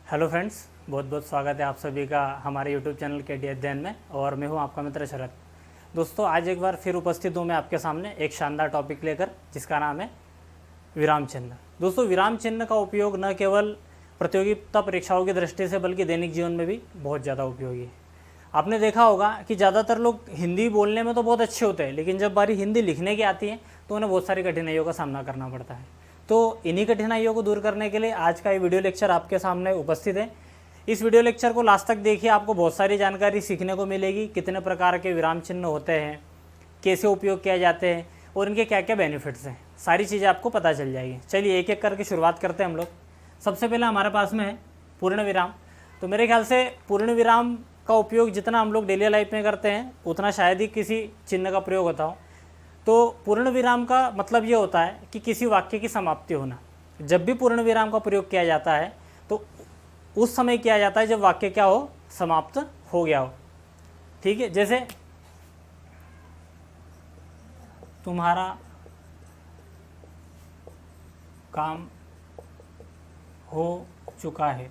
Hello friends, बहुत बहुत स्वागत है आप सभी का हमारे यूट्यूब चैनल के अध्ययन में। और मैं हूं आपका मित्र शरद। दोस्तों, आज एक बार फिर उपस्थित हूं मैं आपके सामने एक शानदार टॉपिक लेकर, जिसका नाम है विराम चिन्ह। दोस्तों, विराम चिन्ह का उपयोग न केवल प्रतियोगिता परीक्षाओं की दृष्टि से बल्कि दैनिक जीवन में भी बहुत ज़्यादा उपयोगी है। आपने देखा होगा कि ज़्यादातर लोग हिंदी बोलने में तो बहुत अच्छे होते हैं, लेकिन जब बारी हिंदी लिखने की आती है तो उन्हें बहुत सारी कठिनाइयों का सामना करना पड़ता है। तो इन्हीं कठिनाइयों को दूर करने के लिए आज का ये वीडियो लेक्चर आपके सामने उपस्थित है। इस वीडियो लेक्चर को लास्ट तक देखिए, आपको बहुत सारी जानकारी सीखने को मिलेगी। कितने प्रकार के विराम चिन्ह होते हैं, कैसे उपयोग किए जाते हैं और इनके क्या क्या बेनिफिट्स हैं, सारी चीज़ें आपको पता चल जाएगी। चलिए एक एक करके शुरुआत करते हैं हम लोग। सबसे पहले हमारे पास में है पूर्ण विराम। तो मेरे ख्याल से पूर्ण विराम का उपयोग जितना हम लोग डेली लाइफ में करते हैं उतना शायद ही किसी चिन्ह का प्रयोग होता हो। तो पूर्ण विराम का मतलब ये होता है कि किसी वाक्य की समाप्ति होना। जब भी पूर्ण विराम का प्रयोग किया जाता है तो उस समय किया जाता है जब वाक्य क्या हो, समाप्त हो गया हो। ठीक है, जैसे तुम्हारा काम हो चुका है।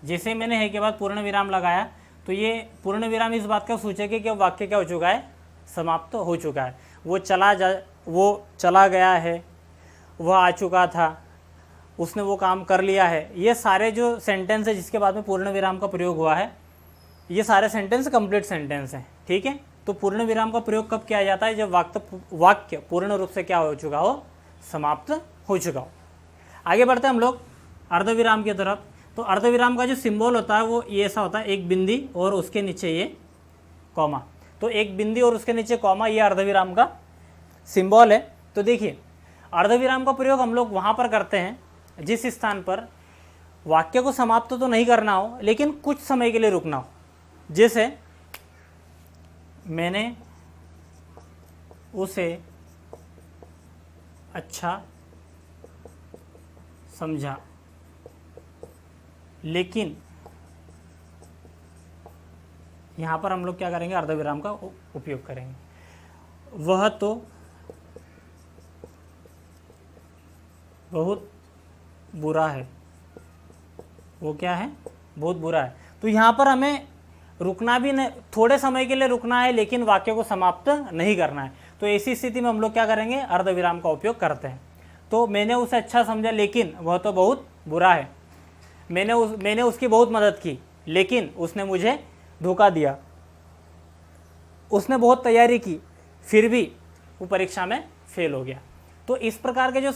जैसे मैंने है के बाद पूर्ण विराम लगाया तो ये पूर्ण विराम इस बात का सूचक है कि अब वाक्य क्या हो चुका है, समाप्त हो चुका है। वो चला गया है, वह आ चुका था, उसने वो काम कर लिया है। ये सारे जो सेंटेंस है जिसके बाद में पूर्ण विराम का प्रयोग हुआ है, ये सारे सेंटेंस कंप्लीट सेंटेंस हैं। ठीक है, तो पूर्ण विराम का प्रयोग कब किया जाता है, जब वाक्य पूर्ण रूप से क्या हो चुका हो, समाप्त हो चुका हो। आगे बढ़ते हैं हम लोग अर्धविराम की तरफ। तो अर्धविराम का जो सिंबल होता है वो ये ऐसा होता है, एक बिंदी और उसके नीचे ये कॉमा। तो एक बिंदी और उसके नीचे कॉमा, ये अर्धविराम का सिंबल है। तो देखिए, अर्धविराम का प्रयोग हम लोग वहाँ पर करते हैं जिस स्थान पर वाक्य को समाप्त तो नहीं करना हो लेकिन कुछ समय के लिए रुकना हो। जैसे मैंने उसे अच्छा समझा लेकिन, यहाँ पर हम लोग क्या करेंगे, अर्धविराम का उपयोग करेंगे। वह तो बहुत बुरा है। वो क्या है, बहुत बुरा है। तो यहाँ पर हमें रुकना भी नहीं, थोड़े समय के लिए रुकना है लेकिन वाक्य को समाप्त नहीं करना है। तो ऐसी स्थिति में हम लोग क्या करेंगे, अर्धविराम का उपयोग करते हैं। तो मैंने उसे अच्छा समझा लेकिन वह तो बहुत बुरा है। मैंने उसकी बहुत मदद की लेकिन उसने मुझे धोखा दिया। उसने बहुत तैयारी की फिर भी वो परीक्षा में फेल हो गया। तो इस प्रकार के जो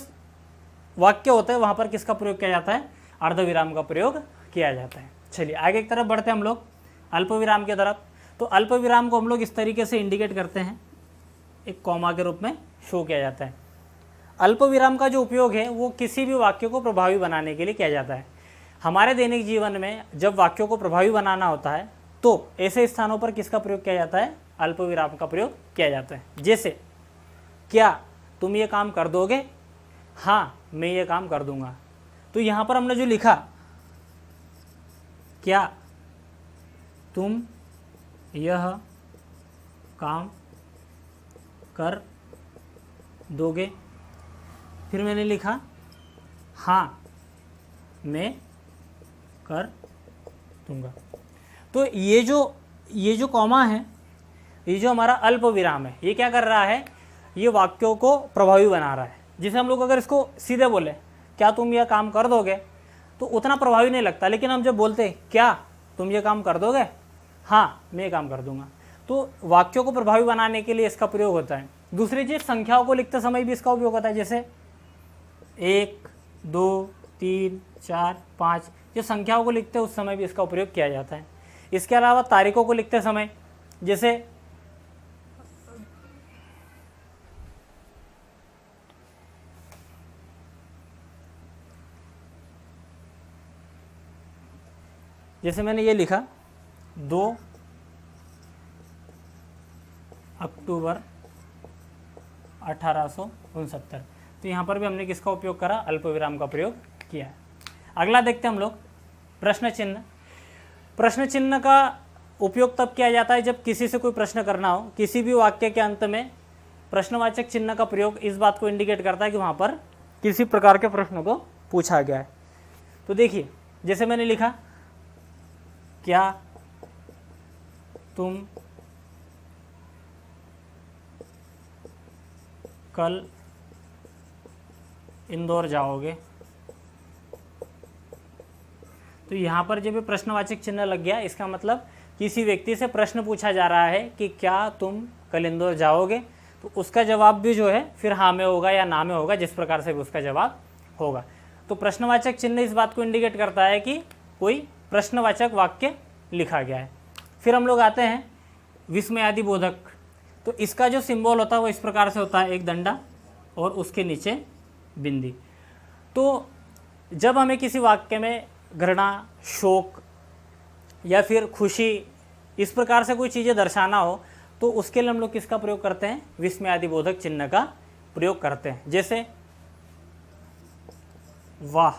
वाक्य होते हैं वहाँ पर किसका प्रयोग किया जाता है, अर्धविराम का प्रयोग किया जाता है। चलिए आगे की तरफ बढ़ते हैं हम लोग अल्पविराम की तरफ। तो अल्पविराम को हम लोग इस तरीके से इंडिकेट करते हैं, एक कॉमा के रूप में शो किया जाता है। अल्पविराम का जो उपयोग है वो किसी भी वाक्य को प्रभावी बनाने के लिए किया जाता है। हमारे दैनिक जीवन में जब वाक्यों को प्रभावी बनाना होता है तो ऐसे स्थानों पर किसका प्रयोग किया जाता है, अल्पविराम का प्रयोग किया जाता है। जैसे, क्या तुम ये काम कर दोगे, हाँ मैं ये काम कर दूंगा। तो यहाँ पर हमने जो लिखा, क्या तुम यह काम कर दोगे, फिर मैंने लिखा हाँ मैं कर दूंगा। तो ये जो कॉमा है, ये जो हमारा अल्प विराम है, ये क्या कर रहा है, ये वाक्यों को प्रभावी बना रहा है। जिसे हम लोग अगर इसको सीधे बोले क्या तुम यह काम कर दोगे तो उतना प्रभावी नहीं लगता, लेकिन हम जब बोलते क्या तुम ये काम कर दोगे, हाँ मैं ये काम कर दूंगा, तो वाक्यों को प्रभावी बनाने के लिए इसका प्रयोग होता है। दूसरी चीज़, संख्याओं को लिखते समय भी इसका उपयोग होता है। जैसे 1 2 3 4 5, जो संख्याओं को लिखते हैं उस समय भी इसका उपयोग किया जाता है। इसके अलावा तारीखों को लिखते समय, जैसे मैंने ये लिखा 2 अक्टूबर 1869, तो यहाँ पर भी हमने किसका उपयोग करा, अल्पविराम का प्रयोग किया है। अगला देखते हैं हम लोग प्रश्न चिन्ह। प्रश्न चिन्ह का उपयोग तब किया जाता है जब किसी से कोई प्रश्न करना हो। किसी भी वाक्य के अंत में प्रश्नवाचक चिन्ह का प्रयोग इस बात को इंडिकेट करता है कि वहाँ पर किसी प्रकार के प्रश्न को पूछा गया है। तो देखिए, जैसे मैंने लिखा क्या तुम कल इंदौर जाओगे, तो यहाँ पर जब ये प्रश्नवाचक चिन्ह लग गया, इसका मतलब किसी व्यक्ति से प्रश्न पूछा जा रहा है कि क्या तुम कल इंदौर जाओगे, तो उसका जवाब भी जो है फिर हाँ में होगा या ना में होगा, जिस प्रकार से भी उसका जवाब होगा। तो प्रश्नवाचक चिन्ह इस बात को इंडिकेट करता है कि कोई प्रश्नवाचक वाक्य लिखा गया है। फिर हम लोग आते हैं विस्मयादि बोधक। तो इसका जो सिंबल होता है वो इस प्रकार से होता है, एक डंडा और उसके नीचे बिंदी। तो जब हमें किसी वाक्य में घृणा, शोक या फिर खुशी, इस प्रकार से कोई चीज़ें दर्शाना हो, तो उसके लिए हम लोग किसका प्रयोग करते हैं? विस्मयादि बोधक चिन्ह का प्रयोग करते हैं। जैसे वाह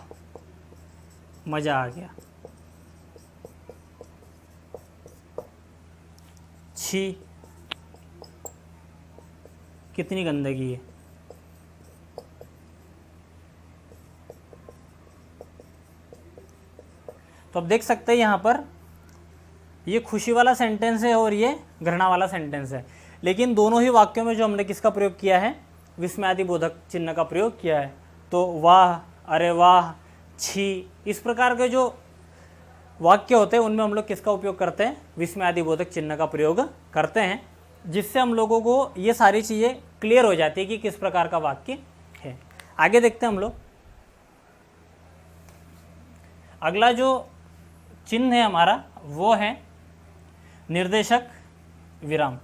मज़ा आ गया, छी कितनी गंदगी है। तो अब देख सकते हैं यहाँ पर ये खुशी वाला सेंटेंस है और ये घृणा वाला सेंटेंस है, लेकिन दोनों ही वाक्यों में जो हमने किसका प्रयोग किया है? विस्मयादि बोधक चिन्ह का प्रयोग किया है। तो वाह, अरे वाह, छी, इस प्रकार के जो वाक्य होते हैं उनमें हम लोग किसका उपयोग करते हैं? विस्मयादि बोधक चिन्ह का प्रयोग करते हैं, जिससे हम लोगों को ये सारी चीज़ें क्लियर हो जाती है कि किस प्रकार का वाक्य है। आगे देखते हैं हम लोग। अगला जो चिन्ह है हमारा वो है निर्देशक विराम,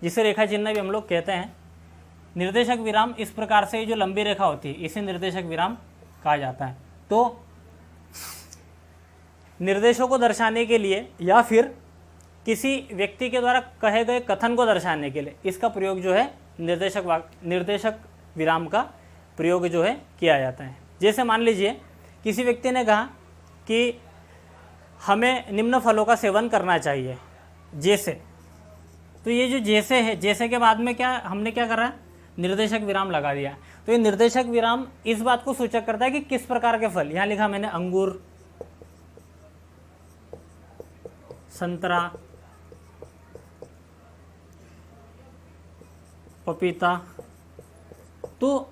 जिसे रेखा चिन्ह भी हम लोग कहते हैं। निर्देशक विराम इस प्रकार से जो लंबी रेखा होती है इसे निर्देशक विराम कहा जाता है। तो निर्देशों को दर्शाने के लिए या फिर किसी व्यक्ति के द्वारा कहे गए कथन को दर्शाने के लिए इसका प्रयोग जो है निर्देशक विराम का प्रयोग जो है किया जाता है। जैसे मान लीजिए किसी व्यक्ति ने कहा कि हमें निम्न फलों का सेवन करना चाहिए, जैसे, तो ये जो जैसे है, जैसे के बाद में क्या हमने क्या करा? निर्देशक विराम लगा दिया। तो ये निर्देशक विराम इस बात को सूचक करता है कि किस प्रकार के फल, यहाँ लिखा मैंने अंगूर, संतरा, पपीता। तो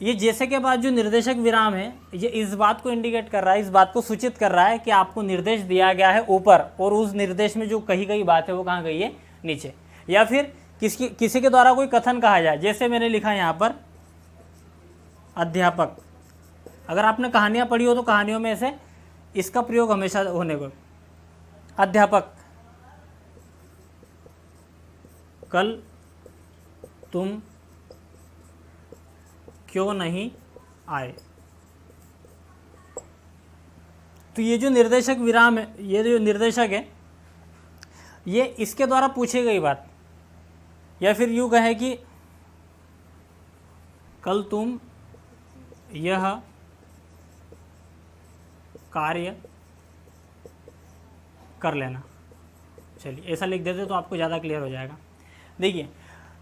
ये जैसे के बाद जो निर्देशक विराम है ये इस बात को इंडिकेट कर रहा है, इस बात को सूचित कर रहा है कि आपको निर्देश दिया गया है ऊपर और उस निर्देश में जो कही गई बात है वो कहाँ गई है? नीचे। या फिर किसी के द्वारा कोई कथन कहा जाए, जैसे मैंने लिखा यहाँ पर अध्यापक। अगर आपने कहानियाँ पढ़ी हो तो कहानियों में से इसका प्रयोग हमेशा होने को, अध्यापक कल तुम क्यों नहीं आए। तो ये जो निर्देशक विराम है, ये जो निर्देशक है, ये इसके द्वारा पूछी गई बात, या फिर यूँ कहे कि कल तुम यह कार्य कर लेना। चलिए ऐसा लिख देते तो आपको ज़्यादा क्लियर हो जाएगा। देखिए,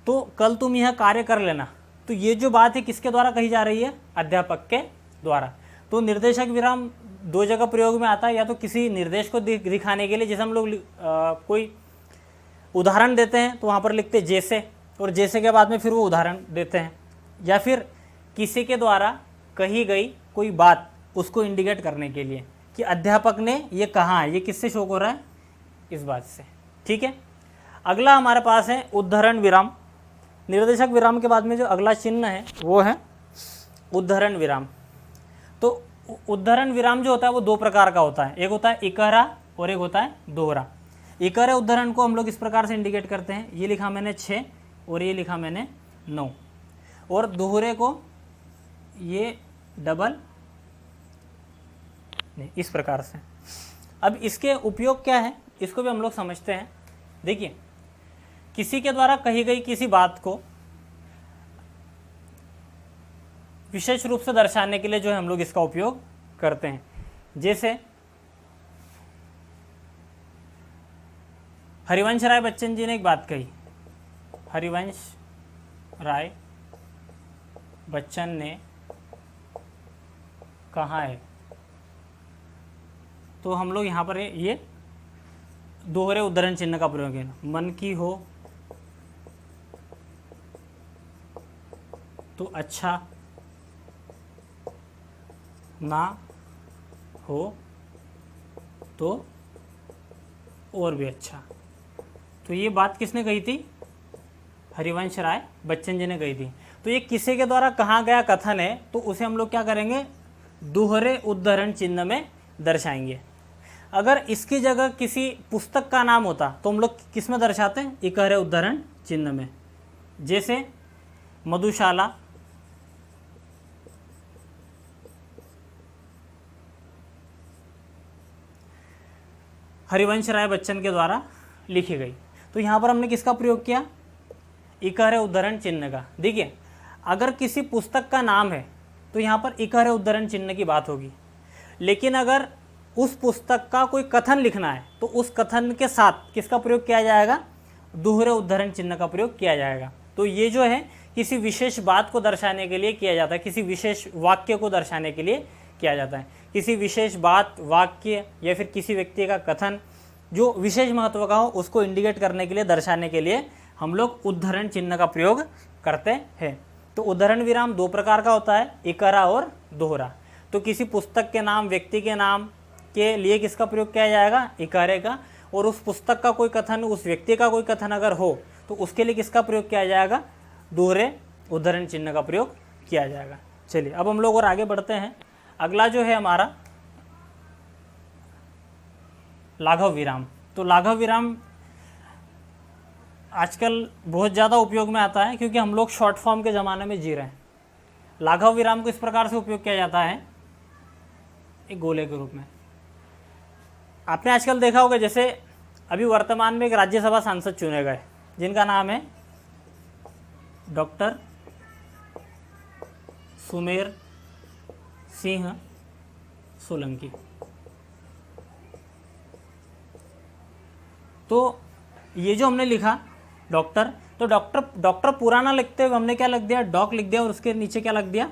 तो कल तुम यह कार्य कर लेना, तो ये जो बात है किसके द्वारा कही जा रही है? अध्यापक के द्वारा। तो निर्देशक विराम दो जगह प्रयोग में आता है, या तो किसी निर्देश को दिखाने के लिए, जैसे हम लोग कोई उदाहरण देते हैं तो वहाँ पर लिखते हैं जैसे, और जैसे के बाद में फिर वो उदाहरण देते हैं, या फिर किसी के द्वारा कही गई कोई बात उसको इंडिकेट करने के लिए कि अध्यापक ने ये कहा है, ये किससे शो हो रहा है? इस बात से। ठीक है, अगला हमारे पास है उद्धरण विराम। निर्देशक विराम के बाद में जो अगला चिन्ह है वो है उद्धरण विराम। तो उद्धरण विराम जो होता है वो दो प्रकार का होता है, एक होता है इकहरा और एक होता है दोहरा। इकहरे उद्धरण को हम लोग इस प्रकार से इंडिकेट करते हैं, ये लिखा मैंने 6 और ये लिखा मैंने 9, और दोहरे को ये डबल नहीं, इस प्रकार से। अब इसके उपयोग क्या है इसको भी हम लोग समझते हैं। देखिए, किसी के द्वारा कही गई किसी बात को विशेष रूप से दर्शाने के लिए जो है हम लोग इसका उपयोग करते हैं। जैसे हरिवंश राय बच्चन जी ने एक बात कही, हरिवंश राय बच्चन ने कहा है, तो हम लोग यहाँ पर ये दोहरे उद्धरण चिन्ह का प्रयोग है। मन की हो तो अच्छा, ना हो तो और भी अच्छा। तो ये बात किसने कही थी? हरिवंश राय बच्चन जी ने कही थी। तो ये किसी के द्वारा कहा गया कथन है, तो उसे हम लोग क्या करेंगे? दोहरे उद्धरण चिन्ह में दर्शाएंगे। अगर इसकी जगह किसी पुस्तक का नाम होता तो हम लोग किस में दर्शाते हैं? इकहरे उद्धरण चिन्ह में। जैसे मधुशाला, हरिवंश राय बच्चन के द्वारा लिखी गई। तो यहाँ पर हमने किसका प्रयोग किया? इकहरे उद्धरण चिन्ह का। देखिए, अगर किसी पुस्तक का नाम है तो यहाँ पर इकहरे उद्धरण चिन्ह की बात होगी, लेकिन अगर उस पुस्तक का कोई कथन लिखना है तो उस कथन के साथ किसका प्रयोग किया जाएगा? दोहरे उद्धरण चिन्ह का प्रयोग किया जाएगा। तो ये जो है किसी विशेष बात को दर्शाने के लिए किया जाता है, किसी विशेष वाक्य को दर्शाने के लिए किया जाता है। किसी विशेष बात, वाक्य या फिर किसी व्यक्ति का कथन जो विशेष महत्व का हो उसको इंडिकेट करने के लिए, दर्शाने के लिए हम लोग उद्धरण चिन्ह का प्रयोग करते हैं। तो उद्धरण विराम दो प्रकार का होता है, इकहरा और दोहरा। तो किसी पुस्तक के नाम, व्यक्ति के नाम के लिए किसका प्रयोग किया जाएगा? इकहरे का। और उस पुस्तक का कोई कथन, उस व्यक्ति का कोई कथन अगर हो तो उसके लिए किसका प्रयोग किया जाएगा? दोहरे उद्धरण चिन्ह का प्रयोग किया जाएगा। चलिए अब हम लोग और आगे बढ़ते हैं। अगला जो है हमारा लाघव विराम। तो लाघव विराम आजकल बहुत ज़्यादा उपयोग में आता है क्योंकि हम लोग शॉर्ट फॉर्म के ज़माने में जी रहे हैं। लाघव विराम को इस प्रकार से उपयोग किया जाता है, एक गोले के रूप में। आपने आजकल देखा होगा, जैसे अभी वर्तमान में एक राज्यसभा सांसद चुने गए जिनका नाम है डॉक्टर सुमेर सिंह सोलंकी। तो ये जो हमने लिखा डॉक्टर, तो डॉक्टर पुराना लिखते हुए हमने क्या लिख दिया? डॉक लिख दिया और उसके नीचे क्या लिख दिया?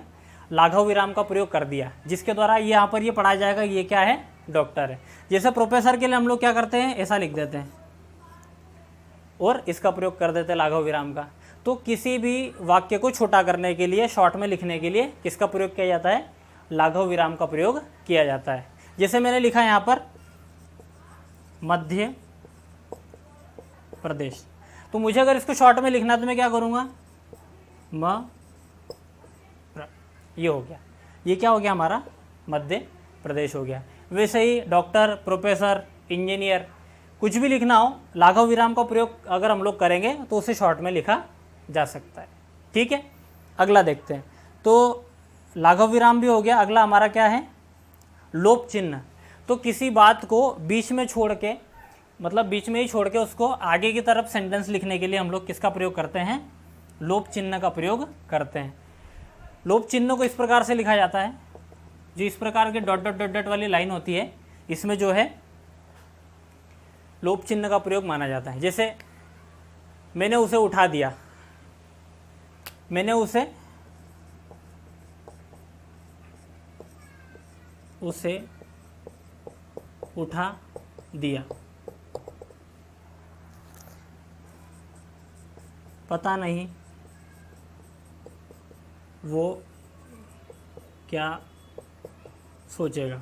लाघव विराम का प्रयोग कर दिया, जिसके द्वारा ये यहाँ पर ये पढ़ा जाएगा ये क्या है? डॉक्टर है। जैसे प्रोफेसर के लिए हम लोग क्या करते हैं? ऐसा लिख देते हैं और इसका प्रयोग कर देते हैं लाघव विराम का। तो किसी भी वाक्य को छोटा करने के लिए, शॉर्ट में लिखने के लिए किसका प्रयोग किया जाता है? लाघव विराम का प्रयोग किया जाता है। जैसे मैंने लिखा यहाँ पर मध्य प्रदेश, तो मुझे अगर इसको शॉर्ट में लिखना तो मैं क्या करूँगा? ये हो गया। ये क्या हो गया हमारा? मध्य प्रदेश हो गया। वैसे ही डॉक्टर, प्रोफेसर, इंजीनियर, कुछ भी लिखना हो, लाघव विराम का प्रयोग अगर हम लोग करेंगे तो उसे शॉर्ट में लिखा जा सकता है। ठीक है, अगला देखते हैं। तो लाघव विराम भी हो गया। अगला हमारा क्या है? लोप चिन्ह। तो किसी बात को बीच में छोड़ के, मतलब बीच में ही छोड़ के उसको आगे की तरफ सेंटेंस लिखने के लिए हम लोग किसका प्रयोग करते हैं? लोप चिन्ह का प्रयोग करते हैं। लोप चिन्ह को इस प्रकार से लिखा जाता है, जो इस प्रकार के डॉट डॉट डॉट डॉट वाली लाइन होती है, इसमें जो है लोप चिन्ह का प्रयोग माना जाता है। जैसे मैंने उसे उठा दिया, मैंने उसे उठा दिया, पता नहीं वो क्या सोचेगा।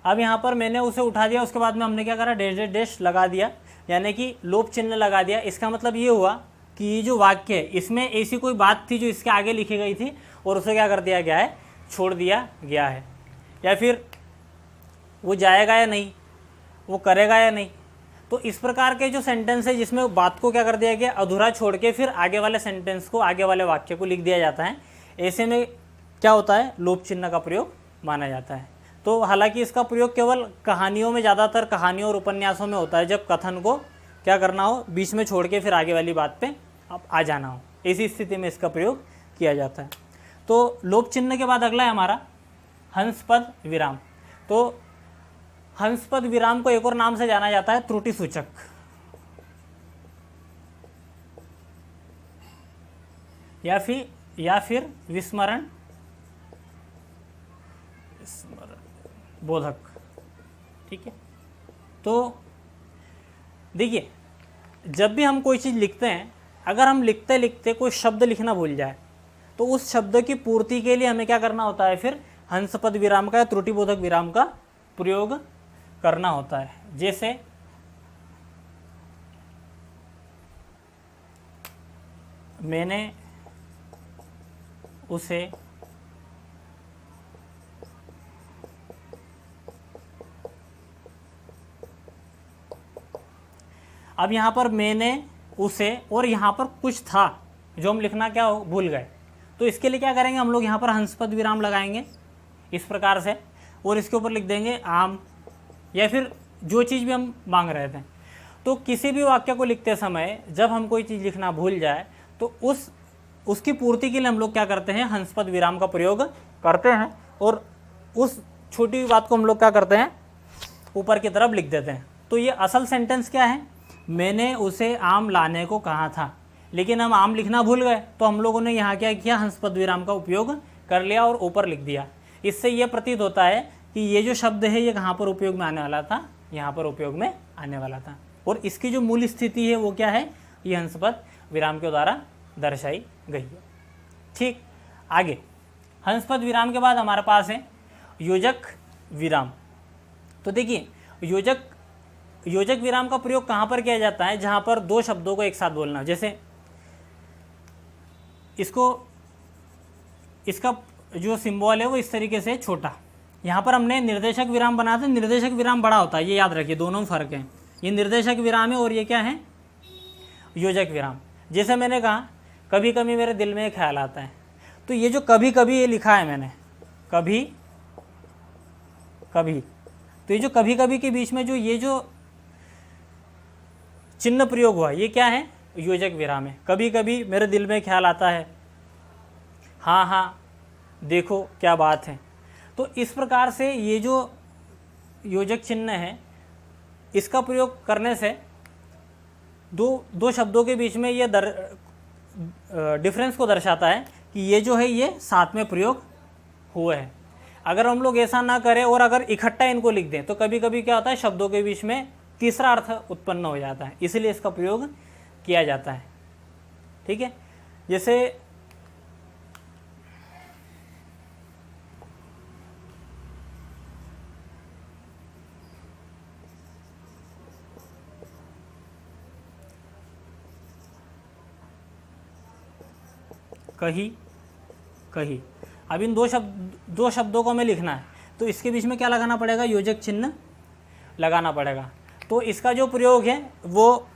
अब यहाँ पर मैंने उसे उठा दिया, उसके बाद में हमने क्या करा? डैश डैश डैश लगा दिया, यानी कि लोप चिन्ह लगा दिया। इसका मतलब ये हुआ कि ये जो वाक्य है इसमें ऐसी कोई बात थी जो इसके आगे लिखी गई थी और उसे क्या कर दिया गया है? छोड़ दिया गया है। या फिर वो जाएगा या नहीं, वो करेगा या नहीं। तो इस प्रकार के जो सेंटेंस है जिसमें बात को क्या कर दिया गया? अधूरा छोड़ के फिर आगे वाले सेंटेंस को, आगे वाले वाक्य को लिख दिया जाता है। ऐसे में क्या होता है? लोप चिन्ह का प्रयोग माना जाता है। तो हालांकि इसका प्रयोग केवल कहानियों में, ज़्यादातर कहानियों और उपन्यासों में होता है, जब कथन को क्या करना हो? बीच में छोड़ के फिर आगे वाली बात पे अब आ जाना हो, ऐसी स्थिति में इसका प्रयोग किया जाता है। तो लोप चिन्ह के बाद अगला है हमारा हंसपद विराम। तो हंसपद विराम को एक और नाम से जाना जाता है त्रुटि सूचक, या फिर विस्मरण बोधक। ठीक है। तो देखिए, जब भी हम कोई चीज़ लिखते हैं, अगर हम लिखते लिखते कोई शब्द लिखना भूल जाए तो उस शब्द की पूर्ति के लिए हमें क्या करना होता है, फिर हंस पद विराम का या त्रुटिबोधक विराम का प्रयोग करना होता है। जैसे मैंने उसे अब यहाँ पर मैंने उसे और यहाँ पर कुछ था जो हम लिखना क्या भूल गए, तो इसके लिए क्या करेंगे हम लोग, यहाँ पर हंस पद विराम लगाएंगे इस प्रकार से और इसके ऊपर लिख देंगे आम या फिर जो चीज़ भी हम मांग रहे थे। तो किसी भी वाक्य को लिखते समय जब हम कोई चीज़ लिखना भूल जाए तो उसकी पूर्ति के लिए हम लोग क्या करते हैं, हंस पद विराम का प्रयोग करते हैं और उस छोटी बात को हम लोग क्या करते हैं, ऊपर की तरफ लिख देते हैं। तो ये असल सेंटेंस क्या है, मैंने उसे आम लाने को कहा था, लेकिन हम आम लिखना भूल गए तो हम लोगों ने यहाँ क्या किया, हंस पद विराम का उपयोग कर लिया और ऊपर लिख दिया। इससे ये प्रतीत होता है कि ये जो शब्द है ये कहाँ पर उपयोग में आने वाला था, यहाँ पर उपयोग में आने वाला था। और इसकी जो मूल स्थिति है वो क्या है, ये हंस पद विराम के द्वारा दर्शाई गई है। ठीक, आगे हंस पद विराम के बाद हमारे पास है योजक विराम। तो देखिए, योजक विराम का प्रयोग कहाँ पर किया जाता है, जहाँ पर दो शब्दों को एक साथ बोलना। जैसे इसका जो सिंबल है वो इस तरीके से छोटा, यहाँ पर हमने निर्देशक विराम बनाया था, निर्देशक विराम बड़ा होता है, ये याद रखिए, दोनों में फ़र्क है। ये निर्देशक विराम है और ये क्या है, योजक विराम। जैसे मैंने कहा कभी कभी मेरे दिल में एक ख्याल आता है, तो ये जो कभी कभी ये लिखा है मैंने, कभी कभी, तो ये जो कभी कभी के बीच में जो ये जो चिन्ह प्रयोग हुआ ये क्या है, योजक विराम है। कभी कभी मेरे दिल में ख्याल आता है, हाँ हाँ देखो क्या बात है। तो इस प्रकार से ये जो योजक चिन्ह है इसका प्रयोग करने से दो शब्दों के बीच में ये डिफरेंस को दर्शाता है कि ये जो है ये साथ में प्रयोग हुए हैं। अगर हम लोग ऐसा ना करें और अगर इकट्ठा इनको लिख दें तो कभी कभी क्या होता है, शब्दों के बीच में तीसरा अर्थ उत्पन्न हो जाता है, इसलिए इसका प्रयोग किया जाता है। ठीक है, जैसे कही कही, अब इन दो शब्दों को हमें लिखना है तो इसके बीच में क्या लगाना पड़ेगा, योजक चिन्ह लगाना पड़ेगा। तो इसका जो प्रयोग है वो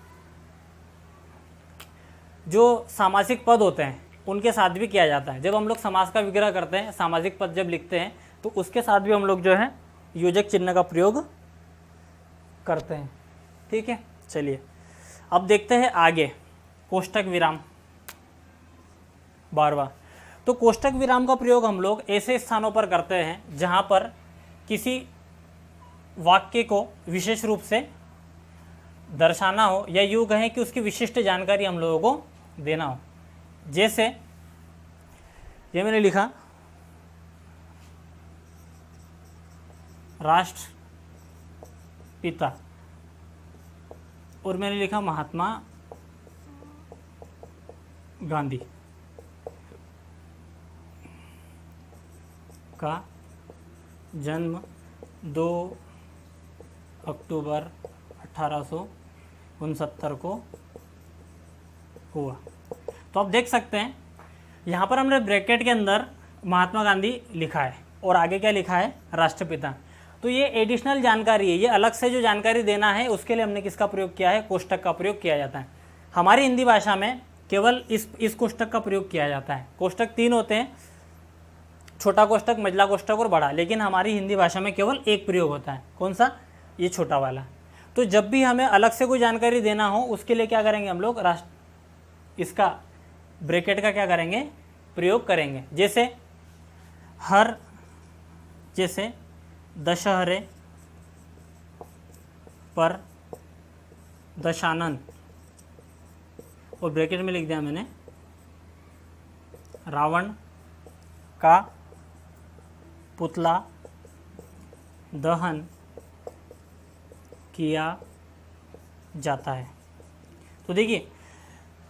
जो सामासिक पद होते हैं उनके साथ भी किया जाता है। जब हम लोग समास का विग्रह करते हैं, सामासिक पद जब लिखते हैं तो उसके साथ भी हम लोग जो है योजक चिन्ह का प्रयोग करते हैं। ठीक है, चलिए अब देखते हैं आगे कोष्टक विराम 12वां। तो कोष्टक विराम का प्रयोग हम लोग ऐसे स्थानों पर करते हैं जहाँ पर किसी वाक्य को विशेष रूप से दर्शाना हो या यूँ कहें कि उसकी विशिष्ट जानकारी हम लोगों को देना हो। जैसे ये मैंने लिखा राष्ट्र पिता और मैंने लिखा महात्मा गांधी का जन्म 2 अक्टूबर 1869 को हुआ। तो आप देख सकते हैं यहाँ पर हमने ब्रैकेट के अंदर महात्मा गांधी लिखा है और आगे क्या लिखा है, राष्ट्रपिता। तो ये एडिशनल जानकारी है, ये अलग से जो जानकारी देना है उसके लिए हमने किसका प्रयोग किया है, कोष्टक का प्रयोग किया जाता है। हमारी हिंदी भाषा में केवल इस कोष्टक का प्रयोग किया जाता है। कोष्टक 3 होते हैं, छोटा कोष्टक, मझला कोष्टक और बड़ा, लेकिन हमारी हिंदी भाषा में केवल एक प्रयोग होता है। कौन सा, ये छोटा वाला। तो जब भी हमें अलग से कोई जानकारी देना हो उसके लिए क्या करेंगे हम लोग, इसका ब्रैकेट का क्या करेंगे, प्रयोग करेंगे। जैसे हर, जैसे दशहरे पर दशानन और ब्रैकेट में लिख दिया मैंने रावण का पुतला दहन किया जाता है। तो देखिए,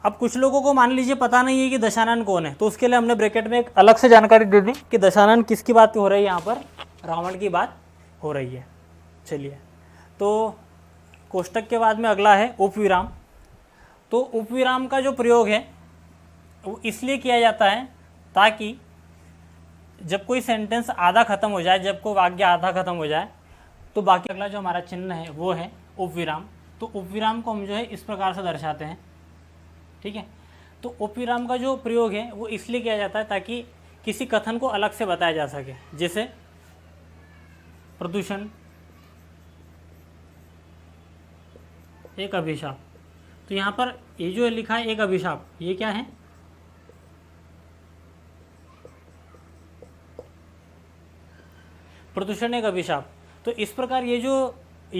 अब कुछ लोगों को मान लीजिए पता नहीं है कि दशानन कौन है, तो उसके लिए हमने ब्रैकेट में एक अलग से जानकारी दे दी कि दशानन किसकी बात हो रही है, यहाँ पर रावण की बात हो रही है। चलिए, तो कोष्टक के बाद में अगला है उपविराम। तो उपविराम का जो प्रयोग है वो इसलिए किया जाता है ताकि जब कोई सेंटेंस आधा खत्म हो जाए, जब कोई वाक्य आधा खत्म हो जाए, तो बाकी अगला जो हमारा चिन्ह है वो है उपविराम। तो उपविराम को हम जो है इस प्रकार से दर्शाते हैं, ठीक है। तो उपविराम का जो प्रयोग है वो इसलिए किया जाता है ताकि किसी कथन को अलग से बताया जा सके, जैसे प्रदूषण एक अभिशाप। तो यहाँ पर ये जो लिखा है एक अभिशाप, ये क्या है, प्रदूषण एक अभिशाप। तो इस प्रकार ये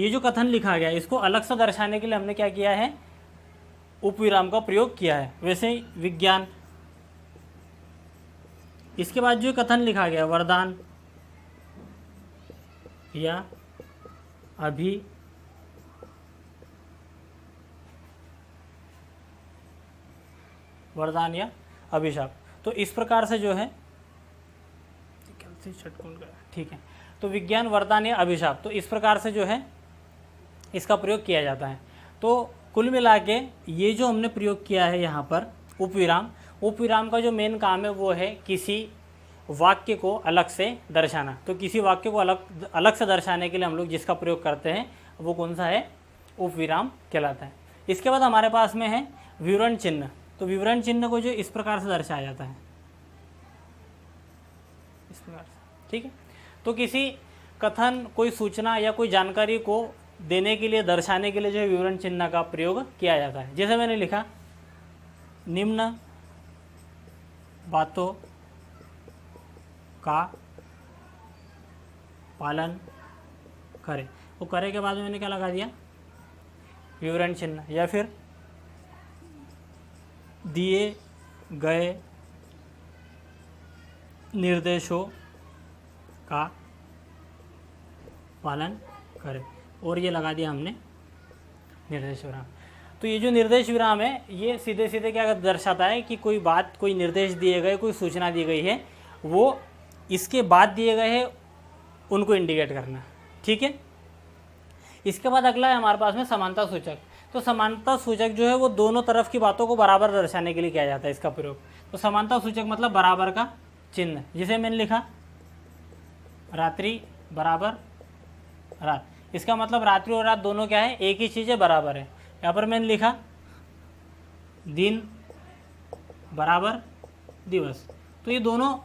जो कथन लिखा गया, इसको अलग से दर्शाने के लिए हमने क्या किया है, उपविराम का प्रयोग किया है। वैसे ही विज्ञान, इसके बाद जो कथन लिखा गया वरदान या वरदान या अभिशाप। तो इस प्रकार से जो है, ठीक है, तो विज्ञान, वरदान या अभिशाप, तो इस प्रकार से जो है इसका प्रयोग किया जाता है। तो कुल मिला के ये जो हमने प्रयोग किया है यहाँ पर उपविराम का जो मेन काम है वो है किसी वाक्य को अलग से दर्शाना। तो किसी वाक्य को अलग से दर्शाने के लिए हम लोग जिसका प्रयोग करते हैं वो कौन सा है, उपविराम कहलाता है। इसके बाद हमारे पास में है विवरण चिन्ह। तो विवरण चिन्ह को जो इस प्रकार से दर्शाया जाता है, इस प्रकार से, ठीक है। तो किसी कथन, कोई सूचना या कोई जानकारी को देने के लिए, दर्शाने के लिए जो है विवरण चिन्ह का प्रयोग किया जाता है। जैसे मैंने लिखा, निम्न बातों का पालन करें। वो करे के बाद में मैंने क्या लगा दिया, विवरण चिन्ह। या फिर दिए गए निर्देशों का पालन करें, और ये लगा दिया हमने निर्देश विराम। तो ये जो निर्देश विराम है ये सीधे सीधे क्या दर्शाता है कि कोई बात, कोई निर्देश दिए गए, कोई सूचना दी गई है, वो इसके बाद दिए गए हैं उनको इंडिकेट करना, ठीक है। इसके बाद अगला है हमारे पास में समानता सूचक। तो समानता सूचक जो है वो दोनों तरफ की बातों को बराबर दर्शाने के लिए किया जाता है इसका प्रयोग। तो समानता सूचक मतलब बराबर का चिन्ह। जिसे मैंने लिखा रात्रि बराबर रात, इसका मतलब रात्रि और रात दोनों क्या है, एक ही चीज़ है, बराबर है। यहाँ पर मैंने लिखा दिन बराबर दिवस, तो ये दोनों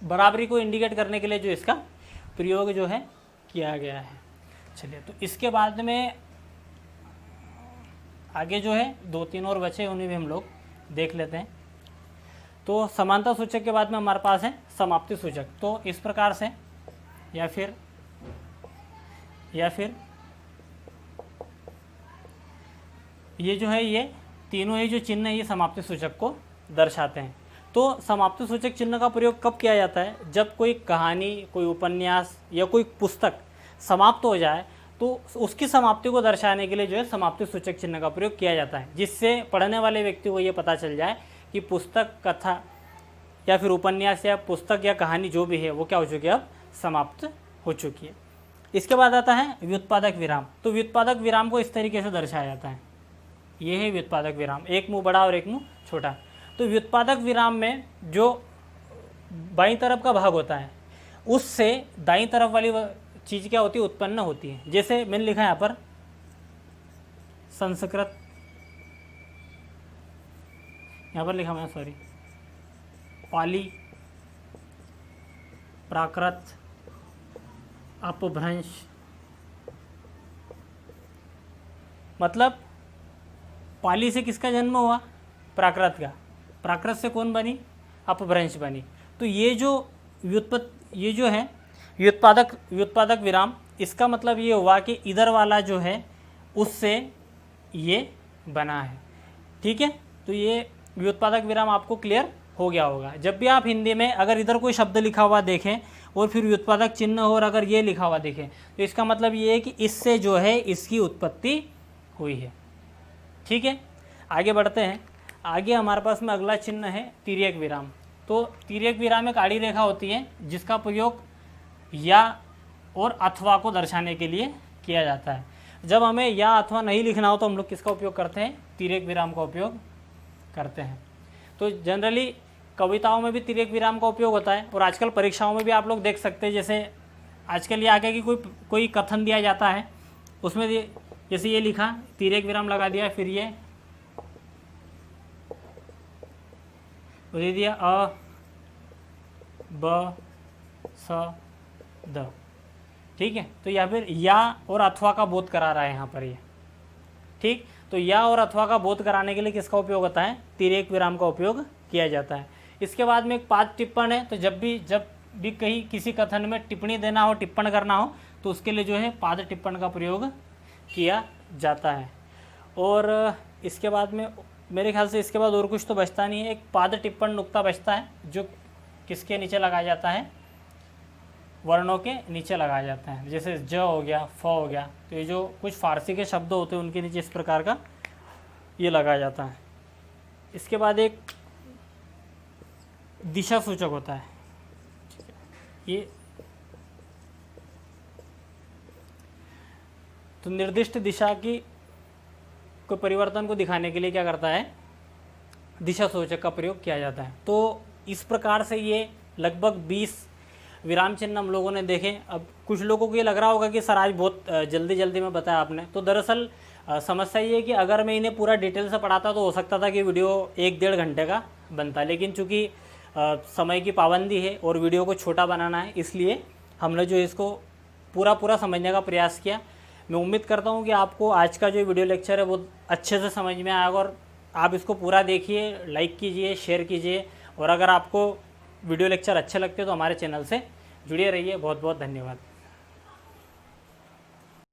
बराबरी को इंडिकेट करने के लिए जो इसका प्रयोग जो है किया गया है। चलिए, तो इसके बाद में आगे जो है 2-3 और बचे, उन्हें भी हम लोग देख लेते हैं। तो समानता सूचक के बाद में हमारे पास है समाप्ति सूचक। तो इस प्रकार से या फिर ये जो है, ये तीनों ही जो चिन्ह है ये समाप्ति सूचक को दर्शाते हैं। तो समाप्ति सूचक चिन्ह का प्रयोग कब किया जाता है, जब कोई कहानी, कोई उपन्यास या कोई पुस्तक समाप्त हो जाए तो उसकी समाप्ति को दर्शाने के लिए जो है समाप्ति सूचक चिन्ह का प्रयोग किया जाता है, जिससे पढ़ने वाले व्यक्ति को ये पता चल जाए कि पुस्तक, कथा या फिर उपन्यास या पुस्तक या कहानी जो भी है वो क्या हो चुकी है, अब समाप्त हो चुकी है। इसके बाद आता है व्युत्पादक विराम। तो व्युत्पादक विराम को इस तरीके से दर्शाया जाता है, ये है व्युत्पादक विराम, एक मुंह बड़ा और एक मुंह छोटा। तो व्युत्पादक विराम में जो बाईं तरफ का भाग होता है उससे दाईं तरफ वाली चीज़ क्या होती है, उत्पन्न होती है। जैसे मैंने लिखा है यहाँ पर संस्कृत, यहाँ पर लिखा मैं, सॉरी, पाली, प्राकृत, अपभ्रंश, मतलब पाली से किसका जन्म हुआ, प्राकृत का, प्राकृत से कौन बनी, अपभ्रंश बनी। तो ये जो ये जो है व्युत्पादक विराम, इसका मतलब ये हुआ कि इधर वाला जो है उससे ये बना है, ठीक है। तो ये व्युत्पादक विराम आपको क्लियर हो गया होगा। जब भी आप हिंदी में अगर इधर कोई शब्द लिखा हुआ देखें और फिर व्युत्पादक चिन्ह हो और अगर ये लिखा हुआ दिखे तो इसका मतलब ये है कि इससे जो है इसकी उत्पत्ति हुई है। ठीक है, आगे बढ़ते हैं। आगे हमारे पास में अगला चिन्ह है तिर्यक विराम। तो तिर्यक विराम एक आड़ी रेखा होती है जिसका प्रयोग या और अथवा को दर्शाने के लिए किया जाता है। जब हमें या अथवा नहीं लिखना हो तो हम लोग किसका उपयोग करते हैं? तिर्यक विराम का उपयोग करते हैं। तो जनरली कविताओं में भी तिर्यक विराम का उपयोग होता है और आजकल परीक्षाओं में भी आप लोग देख सकते हैं। जैसे आजकल ये आगे कि कोई कथन दिया जाता है, उसमें जैसे ये लिखा तिर्यक विराम लगा दिया, फिर ये दे दिया अ ब स द। ठीक है, तो या फिर या और अथवा का बोध करा रहा है यहाँ पर ये। ठीक, तो या और अथवा का बोध कराने के लिए किसका उपयोग होता है? तिर्यक विराम का उपयोग किया जाता है। इसके बाद में एक पाद टिप्पण है। तो जब भी कहीं किसी कथन में टिप्पणी देना हो, टिप्पण करना हो, तो उसके लिए जो है पाद टिप्पण का प्रयोग किया जाता है। और इसके बाद में मेरे ख्याल से इसके बाद और कुछ तो बचता नहीं है। एक पाद टिप्पण नुक्ता बचता है जो किसके नीचे लगाया जाता है? वर्णों के नीचे लगाया जाता है। जैसे ज हो गया, फ हो गया, तो ये जो कुछ फारसी के शब्द होते हैं उनके नीचे इस प्रकार का ये लगाया जाता है। इसके बाद एक दिशा सूचक होता है। ये तो निर्दिष्ट दिशा की कोई परिवर्तन को दिखाने के लिए क्या करता है? दिशा सूचक का प्रयोग किया जाता है। तो इस प्रकार से ये लगभग 20 विराम चिन्ह हम लोगों ने देखे। अब कुछ लोगों को ये लग रहा होगा कि सर आज बहुत जल्दी में बताया आपने। तो दरअसल समस्या ये है कि अगर मैं इन्हें पूरा डिटेल से पढ़ाता तो हो सकता था कि वीडियो 1-1.5 घंटे का बनता, लेकिन चूँकि समय की पाबंदी है और वीडियो को छोटा बनाना है, इसलिए हमने जो इसको पूरा समझने का प्रयास किया। मैं उम्मीद करता हूँ कि आपको आज का जो वीडियो लेक्चर है वो अच्छे से समझ में आएगा और आप इसको पूरा देखिए, लाइक कीजिए, शेयर कीजिए। और अगर आपको वीडियो लेक्चर अच्छे लगते हैं तो हमारे चैनल से जुड़े रहिए। बहुत बहुत धन्यवाद।